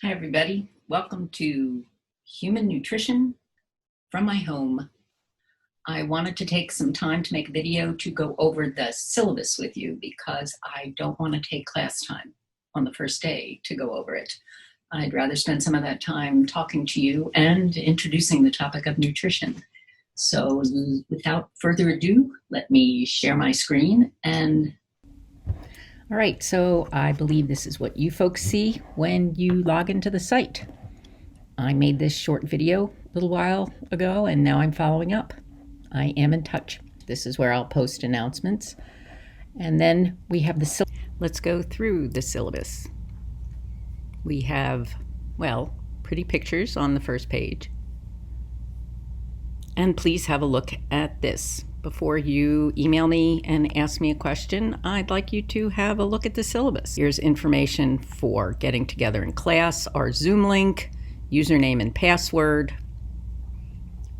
Hi, everybody. Welcome to Human Nutrition from my home. I wanted to take some time to make a video to go over the syllabus with you because I don't want to take class time on the first day to go over it. I'd rather spend some of that time talking to you and introducing the topic of nutrition. So without further ado, let me share my screen and all right, so I believe this is what you folks see when you log into the site. I made this short video a little while ago and now I'm following up. I am in touch. This is where I'll post announcements. And then we have the syllabus. Let's go through the syllabus. We have, well, pretty pictures on the first page. And please have a look at this. Before you email me and ask me a question, I'd like you to have a look at the syllabus. Here's information for getting together in class, our Zoom link, username and password,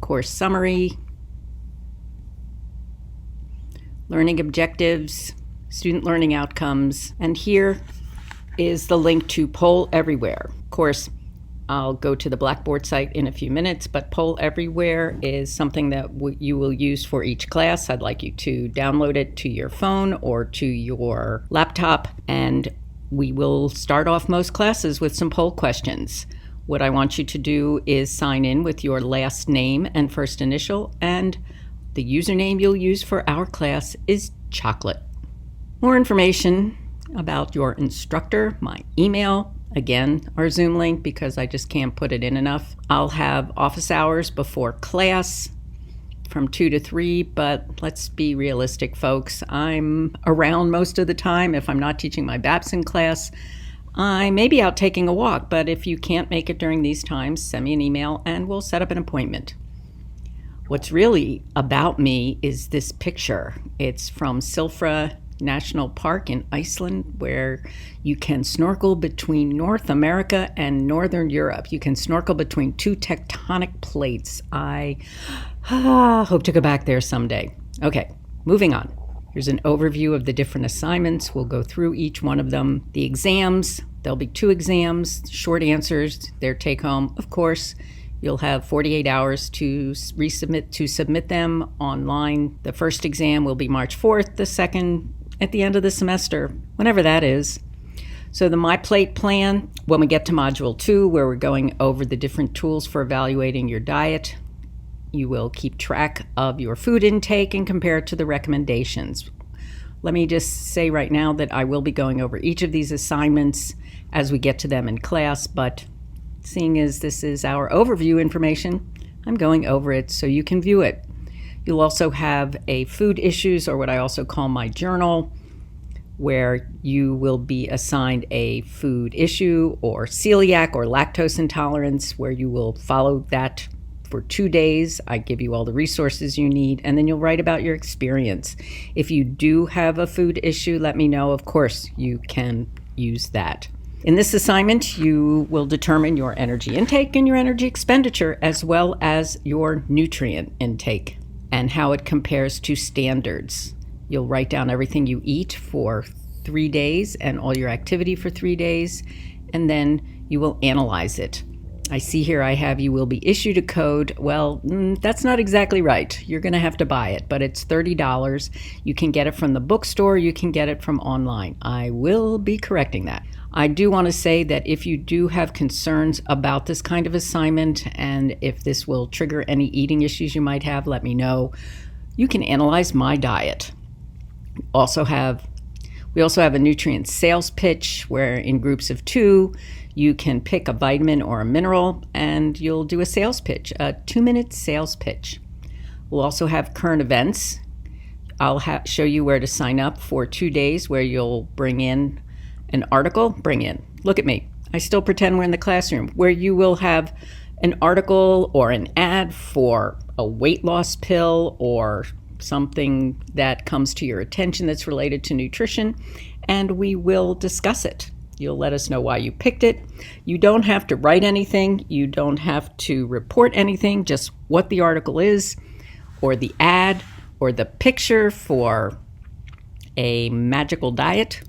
course summary, learning objectives, student learning outcomes, and here is the link to Poll Everywhere. Of course, I'll go to the Blackboard site in a few minutes, but Poll Everywhere is something that you will use for each class. I'd like you to download it to your phone or to your laptop, and we will start off most classes with some poll questions. What I want you to do is sign in with your last name and first initial, and the username you'll use for our class is Chocolate. More information about your instructor, my email, again, our Zoom link, because I just can't put it in enough. I'll have office hours before class from 2 to 3, but let's be realistic, folks. I'm around most of the time. If I'm not teaching my Babson class, I may be out taking a walk, but if you can't make it during these times, send me an email and we'll set up an appointment. What's really about me is this picture. It's from Silfra National Park in Iceland, where you can snorkel between North America and Northern Europe. You can snorkel between two tectonic plates. I hope to go back there someday. Okay, moving on. Here's an overview of the different assignments. We'll go through each one of them. The exams, there'll be 2 exams, short answers, their take home. Of course, you'll have 48 hours to submit them online. The first exam will be March 4th, the second at the end of the semester, whenever that is. So the My Plate plan, when we get to Module 2, where we're going over the different tools for evaluating your diet, you will keep track of your food intake and compare it to the recommendations. Let me just say right now that I will be going over each of these assignments as we get to them in class, but seeing as this is our overview information, I'm going over it so you can view it. You'll also have a food issues, or what I also call my journal, where you will be assigned a food issue or celiac or lactose intolerance, where you will follow that for 2 days. I give you all the resources you need, and then you'll write about your experience. If you do have a food issue, let me know. Of course, you can use that. In this assignment, you will determine your energy intake and your energy expenditure, as well as your nutrient intake and how it compares to standards. You'll write down everything you eat for 3 days and all your activity for 3 days, and then you will analyze it. I see here I have you will be issued a code. Well, that's not exactly right. You're going to have to buy it, but it's $30. You can get it from the bookstore. You can get it from online. I will be correcting that. I do want to say that if you do have concerns about this kind of assignment and if this will trigger any eating issues you might have, let me know. You can analyze my diet. We also have a nutrient sales pitch where in groups of 2, you can pick a vitamin or a mineral and you'll do a sales pitch, a 2-minute sales pitch. We'll also have current events. I'll show you where to sign up for 2 days where you'll bring in an article. Look at me. I still pretend we're in the classroom, where you will have an article or an ad for a weight loss pill or something that comes to your attention that's related to nutrition, and we will discuss it. You'll let us know why you picked it. You don't have to write anything. You don't have to report anything, just what the article is, or the ad, or the picture for a magical diet.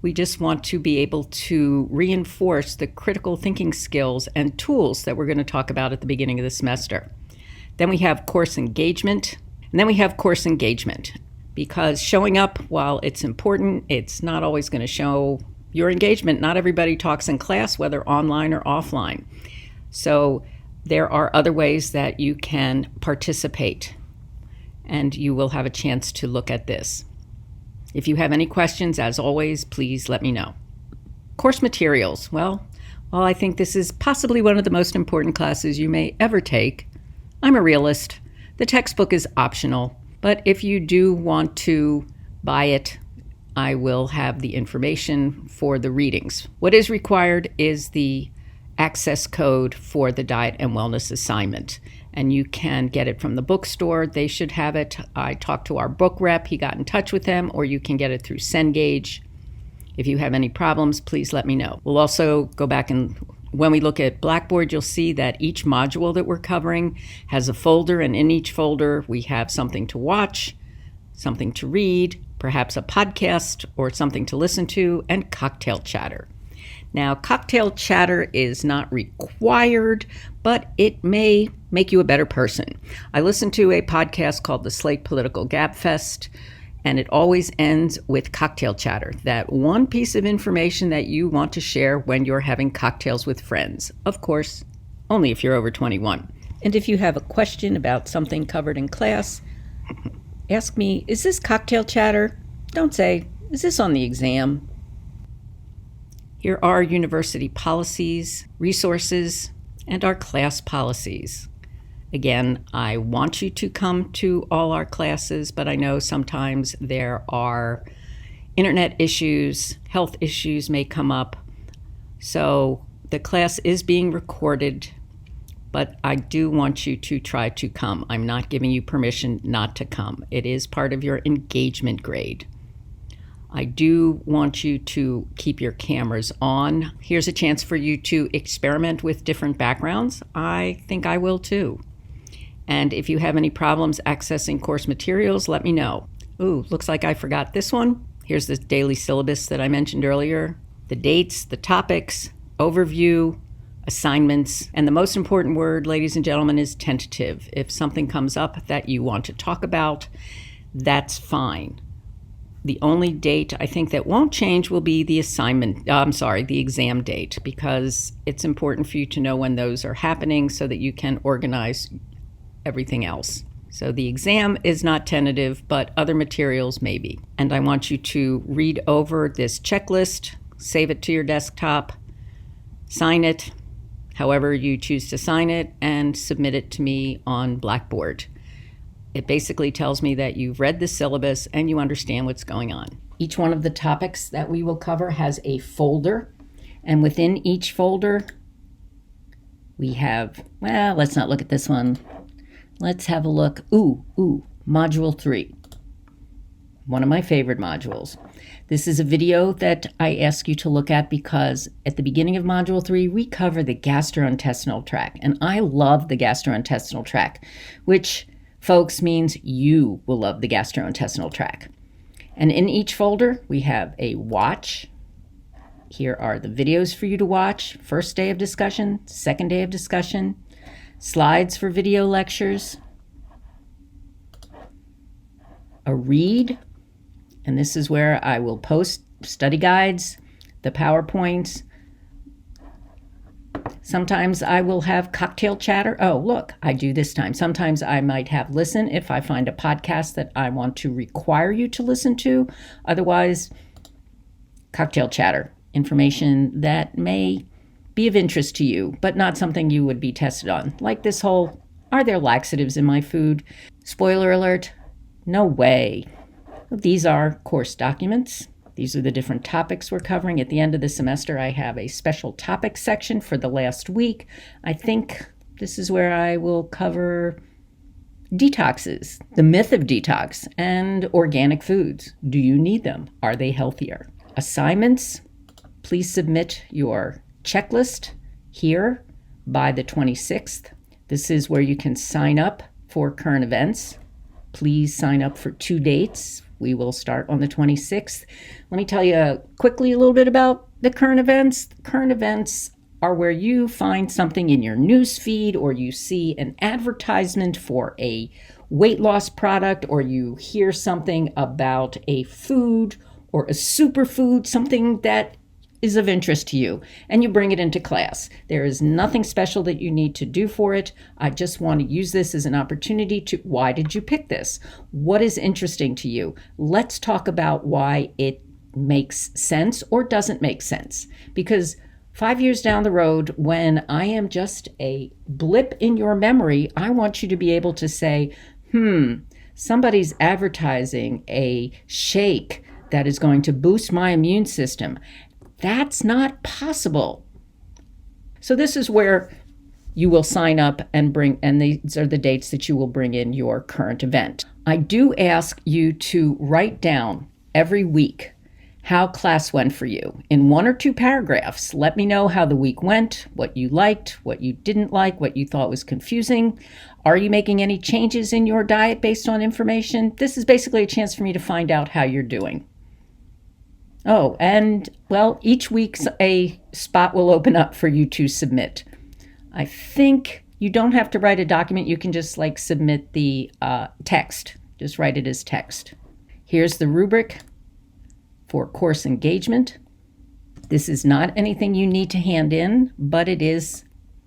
We just want to be able to reinforce the critical thinking skills and tools that we're going to talk about at the beginning of the semester. Then we have course engagement. Because showing up, while it's important, it's not always going to show your engagement. Not everybody talks in class, whether online or offline. So there are other ways that you can participate, and you will have a chance to look at this. If you have any questions, as always, please let me know. Course materials. Well, I think this is possibly one of the most important classes you may ever take. I'm a realist. The textbook is optional, but if you do want to buy it, I will have the information for the readings. What is required is the access code for the diet and wellness assignment, and you can get it from the bookstore. They should have it. I talked to our book rep. He got in touch with them, or you can get it through Cengage. If you have any problems, please let me know. We'll also go back, and when we look at Blackboard, you'll see that each module that we're covering has a folder, and in each folder we have something to watch, something to read, perhaps a podcast or something to listen to, and cocktail chatter. Now, cocktail chatter is not required, but it may make you a better person. I listened to a podcast called the Slate Political Gabfest, and it always ends with cocktail chatter, that one piece of information that you want to share when you're having cocktails with friends. Of course, only if you're over 21. And if you have a question about something covered in class, ask me, is this cocktail chatter? Don't say, is this on the exam? Here are university policies, resources, and our class policies. Again, I want you to come to all our classes, but I know sometimes there are internet issues, health issues may come up. So the class is being recorded, but I do want you to try to come. I'm not giving you permission not to come. It is part of your engagement grade. I do want you to keep your cameras on. Here's a chance for you to experiment with different backgrounds. I think I will too. And if you have any problems accessing course materials, let me know. Ooh, looks like I forgot this one. Here's the daily syllabus that I mentioned earlier. The dates, the topics, overview, assignments, and the most important word, ladies and gentlemen, is tentative. If something comes up that you want to talk about, that's fine. The only date I think that won't change will be the the exam date, because it's important for you to know when those are happening so that you can organize everything else. So the exam is not tentative, but other materials may be. And I want you to read over this checklist, save it to your desktop, sign it, however you choose to sign it, and submit it to me on Blackboard. It basically tells me that you've read the syllabus and you understand what's going on. Each one of the topics that we will cover has a folder, and within each folder we have, well, let's not look at this one. Let's have a look. Module 3. One of my favorite modules. This is a video that I ask you to look at because at the beginning of Module 3, we cover the gastrointestinal tract. And I love the gastrointestinal tract, which, folks, means you will love the gastrointestinal tract. And in each folder, we have a watch. Here are the videos for you to watch. First day of discussion, second day of discussion, slides for video lectures, a read, and this is where I will post study guides, the PowerPoints. Sometimes I will have cocktail chatter. Oh, look, I do this time. Sometimes I might have listen if I find a podcast that I want to require you to listen to. Otherwise, cocktail chatter, information that may be of interest to you, but not something you would be tested on. Like this whole, are there laxatives in my food? Spoiler alert, no way. These are course documents. These are the different topics we're covering. At the end of the semester, I have a special topics section for the last week. I think this is where I will cover detoxes, the myth of detox, and organic foods. Do you need them? Are they healthier? Assignments, please submit your checklist here by the 26th. This is where you can sign up for current events. Please sign up for 2 dates We will start on the 26th. Let me tell you quickly a little bit about the current events. The current events are where you find something in your news feed, or you see an advertisement for a weight loss product, or you hear something about a food or a superfood, something that is of interest to you, and you bring it into class. There is nothing special that you need to do for it. I just want to use this as an opportunity to, why did you pick this? What is interesting to you? Let's talk about why it makes sense or doesn't make sense. Because 5 years down the road, when I am just a blip in your memory, I want you to be able to say, somebody's advertising a shake that is going to boost my immune system. That's not possible. So this is where you will sign up and these are the dates that you will bring in your current event. I do ask you to write down every week how class went for you in 1 or 2 paragraphs. Let me know how the week went, what you liked, what you didn't like, what you thought was confusing. Are you making any changes in your diet based on information? This is basically a chance for me to find out how you're doing. Oh, and well, each week a spot will open up for you to submit. I think you don't have to write a document. You can just submit the text. Just write it as text. Here's the rubric for course engagement. This is not anything you need to hand in, but it is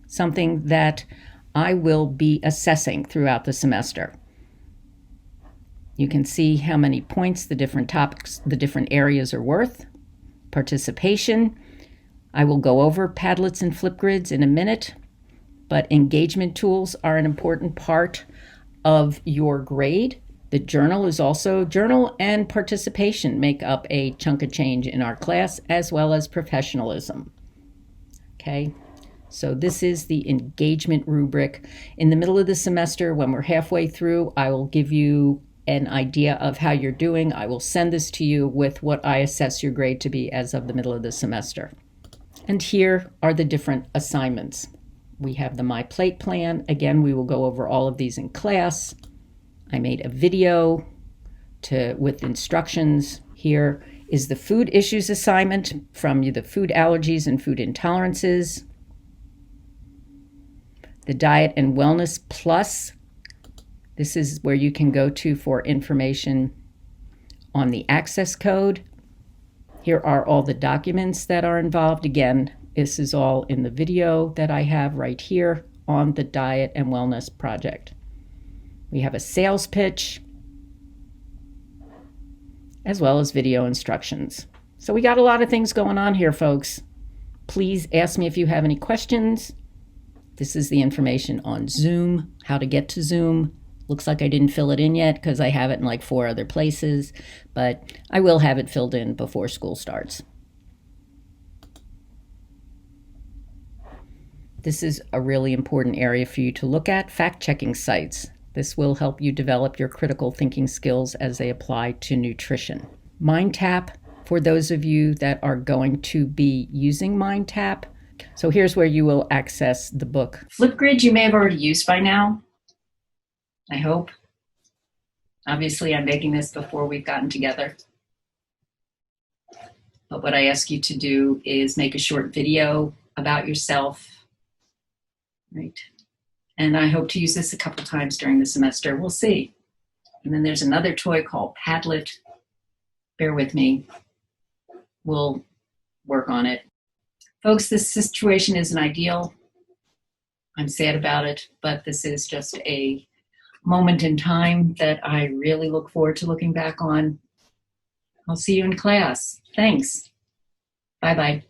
something that I will be assessing throughout the semester. You can see how many points the different topics, the different areas are worth. Participation. I will go over Padlets and Flipgrids in a minute, but engagement tools are an important part of your grade. The journal is also, journal and participation make up a chunk of change in our class, as well as professionalism. Okay, so this is the engagement rubric. In the middle of the semester, when we're halfway through, I will give you an idea of how you're doing. I will send this to you with what I assess your grade to be as of the middle of the semester. And here are the different assignments. We have the My Plate plan. Again, we will go over all of these in class. I made a video with instructions. Here is the food issues assignment from the food allergies and food intolerances. The Diet and Wellness Plus. This is where you can go to for information on the access code. Here are all the documents that are involved. Again, this is all in the video that I have right here on the Diet and Wellness project. We have a sales pitch, as well as video instructions. So we got a lot of things going on here, folks. Please ask me if you have any questions. This is the information on Zoom, how to get to Zoom. Looks like I didn't fill it in yet because I have it in 4 other places, but I will have it filled in before school starts. This is a really important area for you to look at, fact-checking sites. This will help you develop your critical thinking skills as they apply to nutrition. MindTap, for those of you that are going to be using MindTap. So here's where you will access the book. Flipgrid you may have already used by now, I hope. Obviously, I'm making this before we've gotten together. But what I ask you to do is make a short video about yourself, right? And I hope to use this a couple times during the semester. We'll see. And then there's another toy called Padlet. Bear with me. We'll work on it. Folks, this situation isn't ideal. I'm sad about it, but this is just a moment in time that I really look forward to looking back on. I'll see you in class. Thanks. Bye-bye.